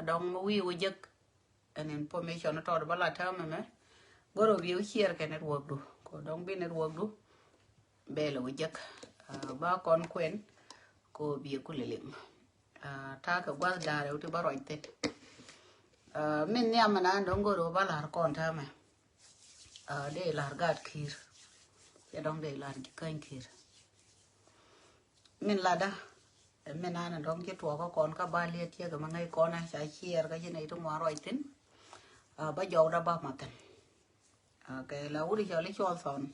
adong wi wujek an information to bala tama me goro bi share ke network du ko dong bi network du bela wujek ba kon kwen ko bi kulelim ta ka gwa dare uti baroite min nyama na dong goro bala kon tama de lar gat kir ya dong de lar kan kir min lada min ana dong ki to ko kon ka ba le tie ga mangai kon a sa chier ga nei to ngwa roi tin ba jo da ba matan cái là uri cho lấy cho son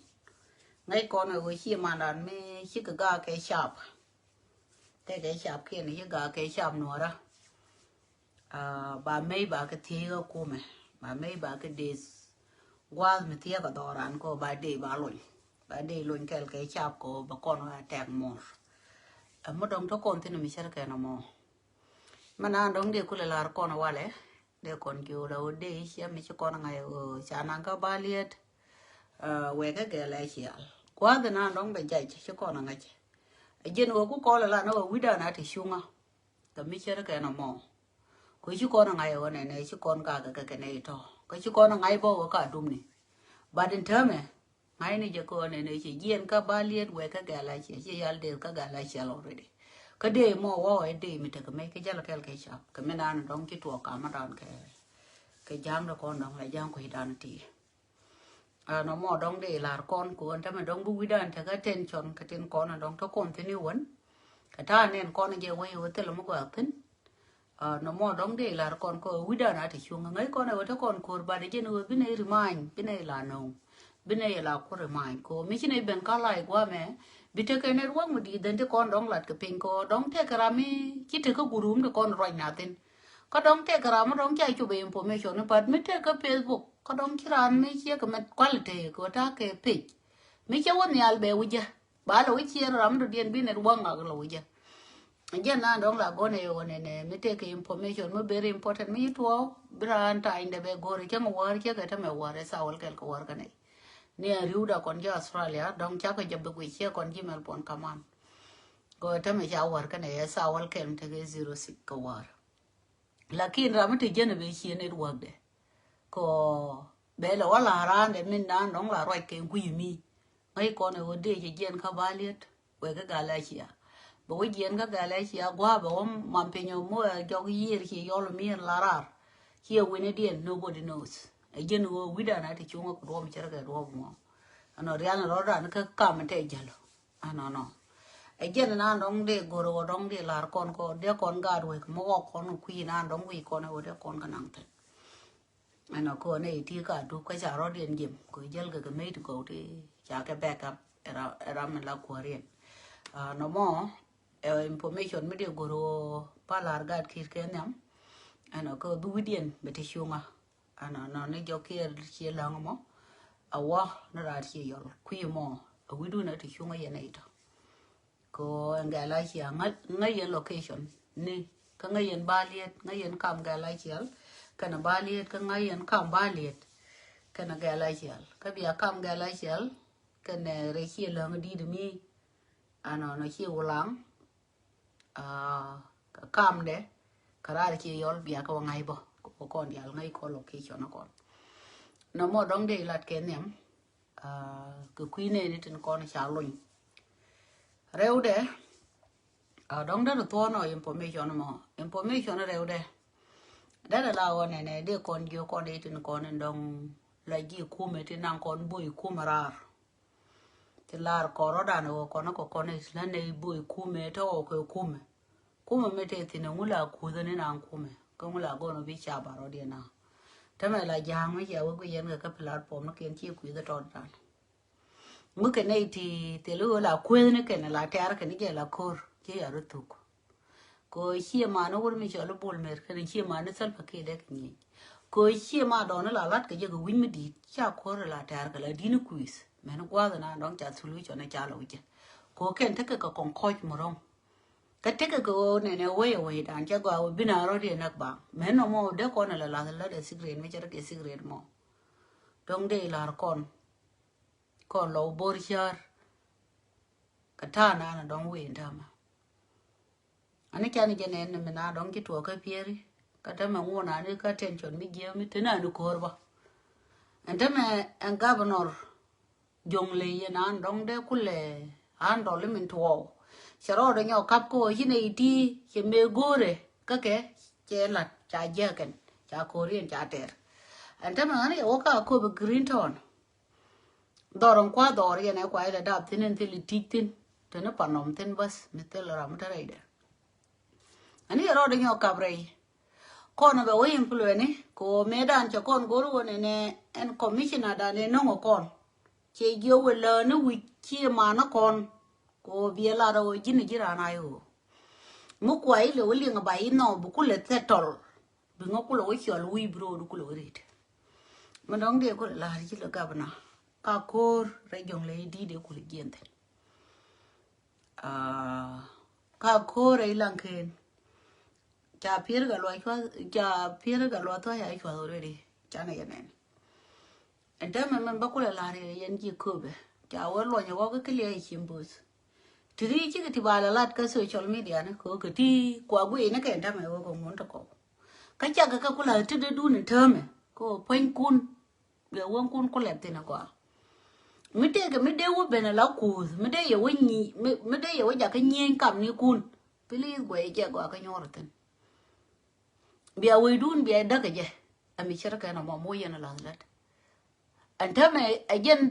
ngay con ở chi mà đàn me chi cái gà cái sạp cái sạp kia này cái gà cái sạp nữa đó bà mấy bà cái thiê cô mẹ bà mấy bà cái đề qua mà thiê cái đó ran cô bà đề luôn cái sạp cô bà con là tẹt mỏ mà đông đó con thì nó mới sẽ cái nó mỏ mà na đông đề cô là con ở đây để con kêu đâu để xem mấy con ngày ở cha nàng có ba liệt về cái lại chị quá thì na đông để dạy cho con ngày dân của cô con là nó ở quý đà nó thì sung à cái mấy cái nó mò cái chú con ngày ở này chú con cả cái này to cái chú con ngày bao cả đum này ba đến thơm này ngày này cho con này chỉ dân có ba liệt về cái lại chị al đều cái lại chị already cái đề mò wow cái đề mình thấy mấy cái giờ là cái sạp cái mấy anh đóng cái tua cả mà đàn cái Jang đó con đóng lại Jang của đàn thì nó mò đóng để là con của anh ta mà đóng bùi đàn thì cái tên con là đóng cho con thế nhiều vấn cái ta nên con này quay với tên là một quả tính nó mò đóng để là con của bùi đàn thì xuống ngay con này với con của bà đấy chứ nó bên này remind bên này là nông bên này là có remind cô mấy cái này bên cá lại quá mẹ bị thế cái này ruộng mà đi đến thế con đóng lạt cái pin cô đóng thế cái rami chỉ thế cái gurum để con rồi nhà tên có đóng thế cái rami đóng chạy chụp information nó bắt mấy thế cái Facebook có đóng chỉ ran mấy chiếc cái quality của ta cái page mấy cháu anh nhà bé bây giờ bà lỗi chia ram rồi điền bên này ruộng à cái lỗi giờ giờ na đóng là con này mấy thế cái information mới very important mấy thua brand ta in để gọi cái mà gọi cái thằng mà gọi sao cái gọi cái này nè riu đã còn cho Australia đóng chắc cái job được chia còn chỉ Melbourne kaman có thằng mà chào cái này sao cái cái 06 cái war lakin ra mất tiền về chia này work đấy có bé là wala ran để mình đang đóng là rồi cái quy mi mấy con này vấn đề chỉ gen các ba liệt về cái Galaxia bởi gen các Galaxia qua bảo mà phải nhớ mua cho cái gì thì yolo mi là rar here when it is nobody knows gen wo wida na thì chúng có rom chara cái rom mo ano rian ro ra nó cái cam te jalo ano gen na dong de goro dong de lar con ko de con ga rồi mo con quy na dong quy con này de con cái nang te ano ko này thì cả du cái chả ro điện dìm ko jel cái mấy ko thì chả cái backup era mình là ko rian no mo information mấy de goro pa lar gat kir cái nhắm ano ko du widien beti shunga nó cho kia chia lang mo awa nó ra chia yol quy mo widu na ti shunga ya nei to ko ngala chia ngai location ni ka ngai baliet ngai kam gala chia kana baliet ka ngai kam baliet kana gala chia ka bia kam gala chia kana re chia lang di de mi nó chia ulang kam de kara chia yol bia ka ngai bo con dial ngay có location nó còn nó mò đóng để lạt cái ném cứ quý này đi trên con xả lùn rêu đấy đóng đó là to nó information nó rêu đấy đó là lao này để con vô con đi trên con đóng là gì khu mấy trên năng con bùi khu mà ra thì là có đó đàn con nó có con này là này bùi khu mấy thôi cái khu mà mấy thì nó cũng là khu đó nên năng khu mấy công là con nó bị chà bà rồi đi nào thế mà là Jang mấy giờ cái dân người cái platform nó kiên chiếu quý đó tròn tròn mức cái này thì lúc là quên nó cái này là trẻ cái này là cor chứ ở đó thuộc coi chia mà nó cũng mới cho nó bol mer cái này chia mà nó sẵn phải cái đấy cái gì coi chia mà đó nó là lát cái giờ cái win mới đi cha cor là trẻ cái là đi nó quiz mà nó qua rồi nào đón trả xử cho nó trả lại chứ có cái thế cái con coi mà không cái thế cái này quay đàn cho qua bên nào rồi thì nạc bang mấy nó mò đứa con này là để cigarette mấy cái cigarette mò trong đây là con lâu bồi char cái thà na đóng quên tham anh ấy cho nên mình na đóng cái tua cái pieri kata ma ngona ni ka tension mi je mi tena du korba ente me en governor jong le ye nan dong de kule an do le min to charo de nyo kap ko hine iti che me gore ka ke che la cha je ken cha korean cha ter ente me ani o ka ko be green town doron kwa dor ye na kwa ile dap tinen tili titin tene panom ten bas mi tel ram tare de ani ro de nyo kabre kon be wo influence ko medan cho kon goru woni ne en commissioner da ne no kon che jo wala ne wi chi ma na kon ko bi la ro jini jira na yo mu kwa ile wali nga bai no bu kule settle bi ngo kulo wo chol wi bro du kulo rit ma dong de ko la ji la gabna ka kor re jong le di de kulo gente ka kor e lanken cha pier ga lo chwa cha pier ga lo to ya chwa already cha na yenen ente men ba kula la re yen ji kobe cha wo lo nya wo ka kle chimbus tri chi ti bala lat ka social media ne ko ka ti kwa gwe ne ka enta me wo ko mon to ko ka cha ka kula ti de du ne teme ko pen kun be won kun ko le tin ko mi te ga mi de wo be na la ku mi de ye wo ni mi de ye wo ja ka nyen kam ni kun please gwe je go ka nyor tin bia we dun bia da ka je ami shirka na mo yana la lat anta me again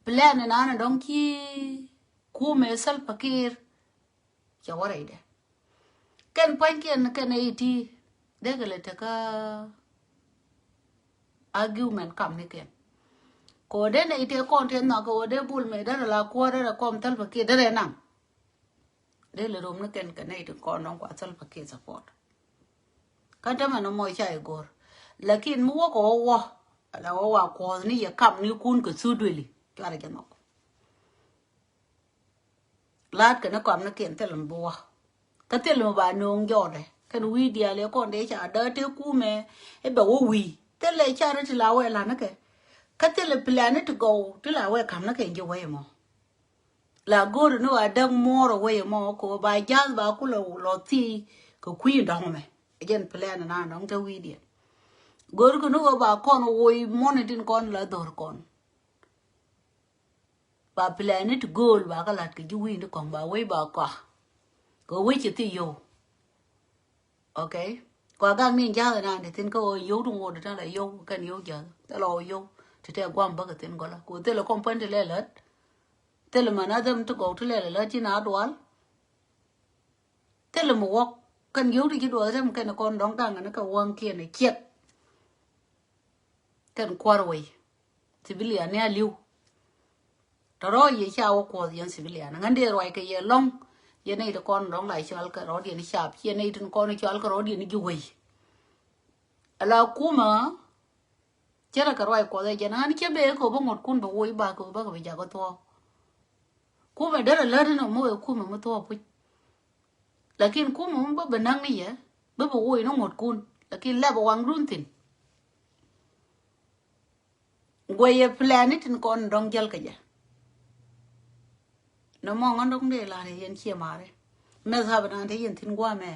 plan na na don ki ku me sal pakir ya wara ide ken pan ken iti de gele ta ka argument kam ni ken ko de ne ite content na ko de bul me da la ko da kom tal pakir de na de le rom ne ken ite ko non ko sal pakir support kanta mana mo chai gor lakin mu ko wo la wo ko ni ya kam ni kun ko sudweli kare jano lat kana kam na ken telam bo ka telam ba no ngode kan wi dia le ko de cha da te ku me e be wo wi tele cha ri la we la na ke ka tele planet go ti la we kam na ke je we mo la gor no adam moro we mo ko ba jal ba ku lo ti ko kwi ndong me again plan na nong te wi dia gor ko no ba kon wo monitin kon la dor kon ba planet goal ba ka lat ke ju wi ko ba we ba ka ko we chi ti yo okay ko ga min ja na de tin ko yo dun wo de la yo kan yo ja ta lo yo te te gwam ba ka tin ko la ko te lo kon pen te le lat te le mana dam to go te le la chi na dwal te le mo wok kan yo di do ram kan kon dong dang na ka wang kia ne kiet kan kwarwe civilian ne aliu taro ye cha wo ko yan civilian ngande roi ke ye long ye nei de kon dong lai chal ka ro di ni chap ye nei tin kon chal ka ro di ni juwe ala kuma chera ka roi ko de jana ni ke be ko bo ngot kun bo woi ba ko ba ko ja ko to kuma dara la no mo kuma mo to pu lakin kuma mo ba benang ni ye ba bo woi no ngot kun lakin la bo wang run tin goye planet kon dong jal ka ja no mo ngon dong de la yen che mare me sa ba de yen tin gwa me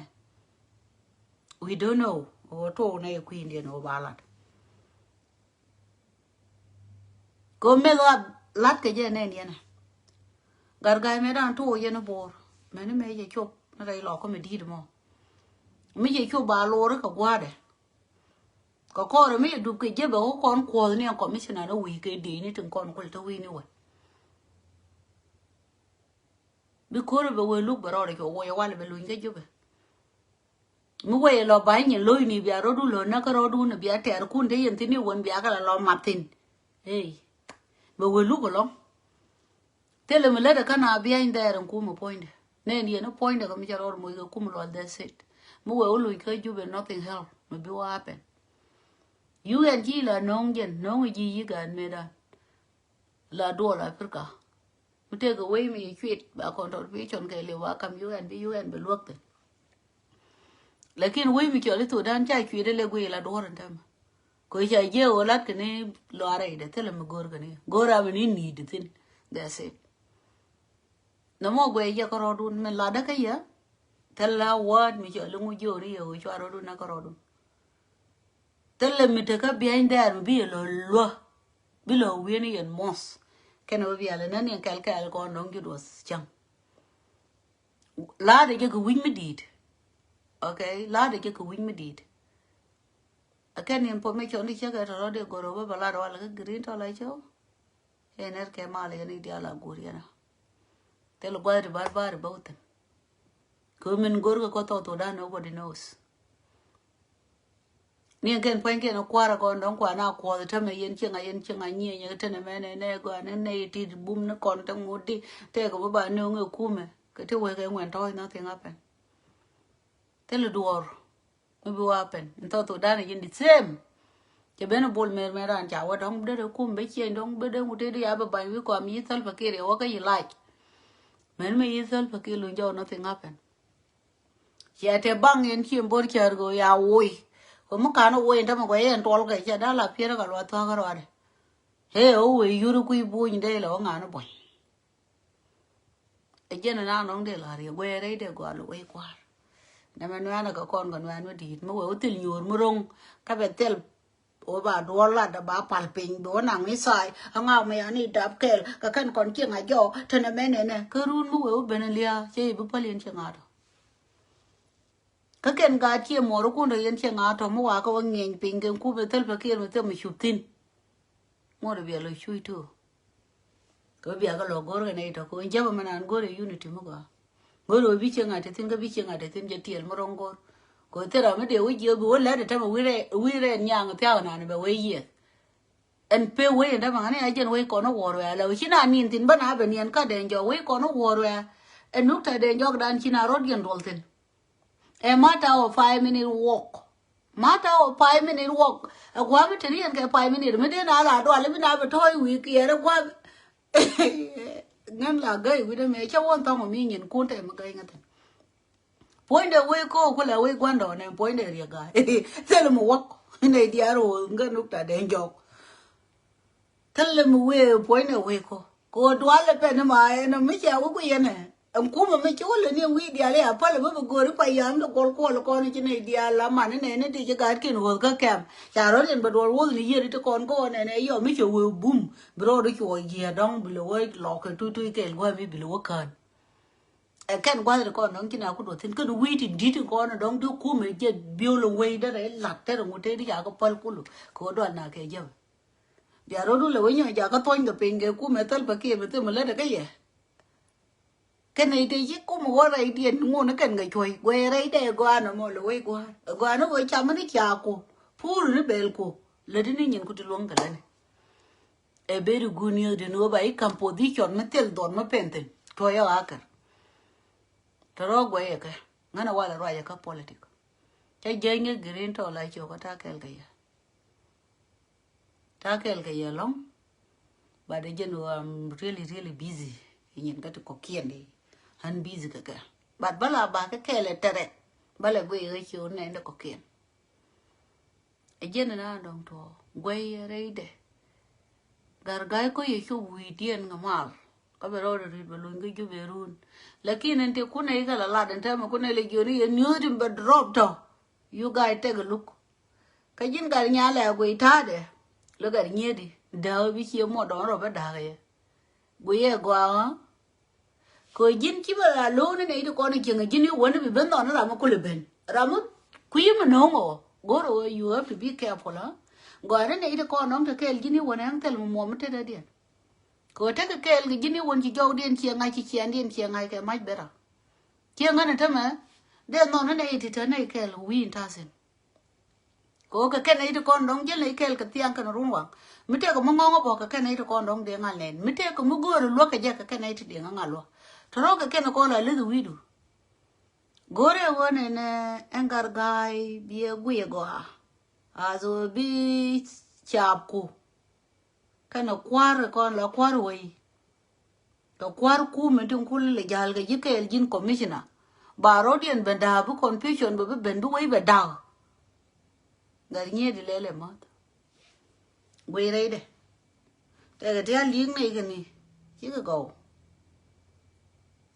we don't know o to na ye queen de no balat ko me la lat ka je ne ni na gargai me dan to ye no bor me ne me ye chop na dai lo ko me di mo me ye chop ba lo re ka gwa de ko re me du ke je ba ko kon ko ni commissioner no wi ke di ni tin kon ko to wi ni we bi ko re be we lu ba ro re ko we wa le be lu nge ju be mu we lo ba ni lo ni bi ro du lo na ka ro du na bi ter kun de yen tin ni won bi aka lo matin hey be we lu ko lo tele me le de kana bi in there ku mo point ne ni no point ko mi ro mo ko mo lo that's it mu we lu ke ju be nothing help me bi wa happen you and ji la nong jen nong ji yi gan me da la do la afrika mu te go we mi kwit ba kon to bi chon ke le wa kam you and be luok te lakin we mi ko le to dan cha kwit le go la do ran tam ko cha je o lat ke ne lo are de tele me gor ke ne gora me ni de tin that's it no mo go ye ko ro dun me la da ka ya tella word mi ko lu ngu jori yo cho ro dun na ko ro dun tell me take up behind there be a low below winnie and moss can be a nanny and calcal gone long it was junk lad you could win me deed okay lad you could win me deed I can information the check at a radio go over a lot of green to like you and er kemali and ideala guriana tell a boy about them come and go to that nobody knows ni again point ke no kwara ko ndon kwa na ko ta me yen chinga nyi nya tene mene ne go ne ti bum ne kon ta ngudi te ko ba no nge kume ke te we ke ngwen to nothing happen tell door maybe what happen to da ne yin the same ke beno bol mer an cha wa dong de kum be chen dong be de ngute ya ba wi ko mi sal fa ke re wa ka yi like men me yi sal fa ke lu jo nothing happen ya te bang yen chi mbor char go ya woi ko mo kana wo enda mo yen tol ga cha dala piera ga lo to ga ro he o we yuru ku bu ni de lo nga no boy e jena na no de la ri we re de go lo we kwa na ma na ga kon ga no di mo we til nyur mo rong ka be tel o ba do la da ba pal pin do na mi sai nga me ani dap kel ka kan kon chi nga jo tene me ne ka run mo we be ne lia che bu palien che nga ka ken ga tie moro ku ndo yen che nga to mo wa ko ngeng ping ken ku be tel pa kir me te mi shutin mo de be lo shui to ko be ga lo gor ne to ko jaba manan gore unity mo ga goro bi che nga te tin ga bi che nga te tin je tiel mo ron gor ko te ra me de wi je bo la de ta mo wi re nyang ta na ne be we ye en pe we nda ma ne a jen we ko no wor wa lo chi na nin tin ba na be nien ka de jo we ko no wor wa en nuk ta de jog dan chi na rod gen rolten a matter of 5-minute walk. Matter of 5-minute walk. A guam to the and 5 minutes. Medina, I don't have a toy week here. A guam. None like gay with a major one tongue of me in Kunta and going at him. Point away, go, will away one on and point area guy. Tell him walk in a dear old gun looked at the joke. Tell him away, point away, go. Go to all the penama and a Micha Wukiana. Kuma me chole ni wi dia le apal bo go pa yam do kol ko ni ne dia la man ne ti ga kin ho ga kam cha ro len bo wo ni ye ti kon ko ne yo mi chu bum bro do chu ye dong bi lo lo ke tu ke go mi bi lo kan e ken gwa de ko non kina ku do tin ku wi ti di ti ko no dong du ku me je bi lo we de re la te ro te ri ya ko pal ku ko do na ke je ya ro du le we nya ja ka ton ga pin ge ku me tal pa ke me te me le de ke ye cái này thì chỉ có một cái tiền mua nó cần cái chuối quê đấy để qua nó mua lối qua nó với chăm nó chả cô phu nó bel cô lấy đi nhìn cô đi luôn cái này e beru gunio de nuova e composition nó tel don nó pente thôi à cả taro quê cái ngana wala roya ka politic cái jenge green to lại cho cái ta kel cái long but the gen really busy nhìn cái có kiên đi han busy ka but bala ba ka kele tere bala gwe ga chu ne da ko ken e jena na dong to gwe reide gar gai ko ye chu wi dien ngamal ka be ro ri be lu ngi ju be run lakini ente kuna iga la den ta ma kuna le joni ye nyuri be drop to you guys take a look ka jin gar nya la gwe ta de lo gar nyedi da bi chi mo do ro ba da ye gwe ye gwa ko jin ki ba lo ne ne ko ne jinga jini woni bi ben no ra ma ko le ben ra mu ku yi no ngo goro you have to be careful ha go ne ne ko no te kel jini woni an tel mo mo te da dia ko te ke kel jini won ji jaw den ci nga ci den ci nga ke ma bera ci nga ne ta ma de no ne ti te ne kel wi ta sen ko ka ken ne ko no je ne kel ka tiang kan ruwa mi te ko mo ngo bo ka ken ne ko no de nga len mi te ko mu goro lo ka je ka ken ne ti de nga lo Toroka kena kola lidu widu. Gore wone ne engar gai biye guye goha. Azo bi chapku. Kena kwar kon la kwar wai. To kwar ku metin kul le jal ga jike el jin commissioner. Barodian benda bu confusion bu bendu wai beda. Gar nye di lele mat. Gwe reide. Tega tia ling ne gani. Chika go.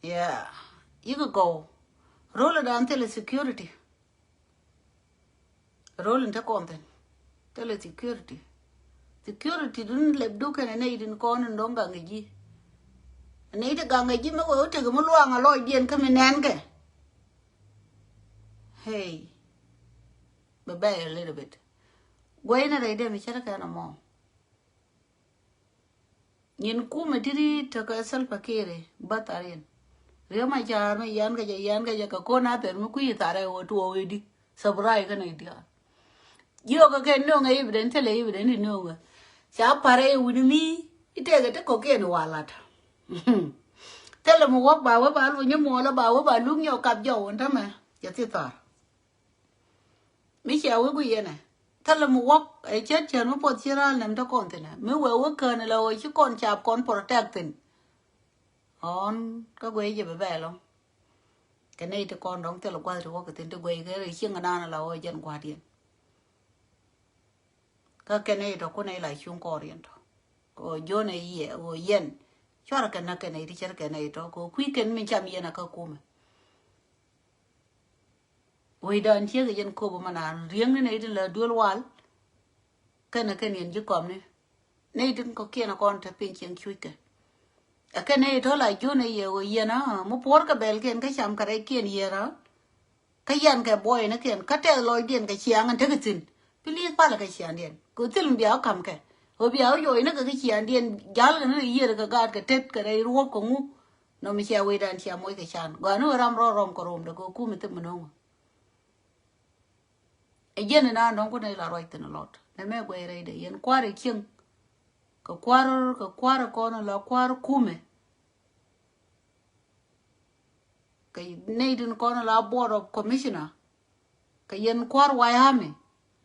Yeah, you could go. Roll it until it's security. Roll into content. tele security dun leb du kene nei din kon ndonga ngeji nei de ga ngeji me wo te mo luanga loy dien ka menen ke hey be a little bit gwai na dai de mi chara kana mo nyin ku me tiri to ka sal pakere batarin re ma jar me yan ga ka ko na ter mu ku itare wo to we di sabrai ka nei dia yo ka ke no ngai evident le evident no ga cha pare wuni mi ite ga te ko ke no wala ta tele mo wa ba lu nyu mo la ba lu nyo kap jo on ta ma ya ti tar mi cha we ku yene tele mo wa e che no po tira nem ta kon te na mi we ka na lo chi kon chap kon protecting on ka gwe je be lo cái này thì con đóng tên là qua thì có cái tên tôi quay cái rồi chiếng na là ôi dân qua điện cái này đó con này lại xuống cò điện đó rồi vô này gì rồi yên cho là cái này thì chắc cái này đó có quý kiến mình chăm yên là cơ cô mà rồi đơn chiếc cái dân cô mà là riêng cái này thì là đuôi loal cái này cái này chứ còn này đừng có kia là con thật pin chiếng chui cái này thôi là chú này giờ yên á mua bor cái bel cái chăm cái kia này đó cái yên cái boy nó kia cái tele lôi điện cái chiang anh thấy cái gì pili pa là cái chiang điện cứ tìm béo cầm cái rồi béo rồi nó cái chiang điện giá nó yên cái gạt cái tết cái này ruột cũng ngu nó mới chia quay đàn chia mỗi cái chiang gọi nó ram có rom được cô mới tìm mình không yên này nó có này là right tên lót nên mấy quay đây để yên qua để chiang cái qua con là qua kume cái này đừng con là board of commissioner cái yên qua quay hàm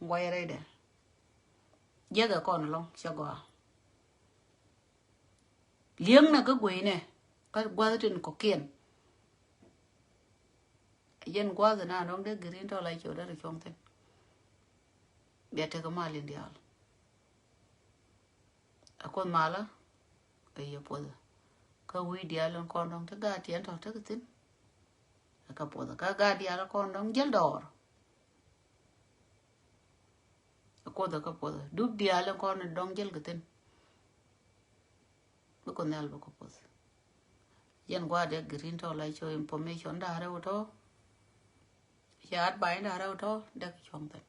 quay đây để giờ cái con long cho qua liếng là cái quỷ này cái qua trên có kiền yên qua rồi nào nó để green to lại chỗ đó được không thế biết cái mà liền đi con mà là cái gì bây giờ cái quý đi luôn con đông thế ga tiền thôi thế cái tin cái bây giờ cái ga đi là con đông gel đỏ cái đó cái bây giờ đúc đi là con đông gel cái tin cái con này là cái bây giờ dân qua để green to lại cho information đã ra đó giá bài đã ra đó để cái trong thế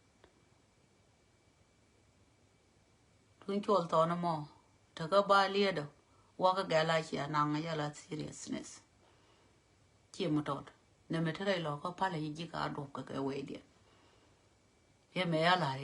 tuân chọn to nó mò thằng cái ba lia đâu qua cái galaxy nang ya la seriousness chỉ một thôi nên mình thấy lo có phải là gì cả đục cái quay điện em mẹ là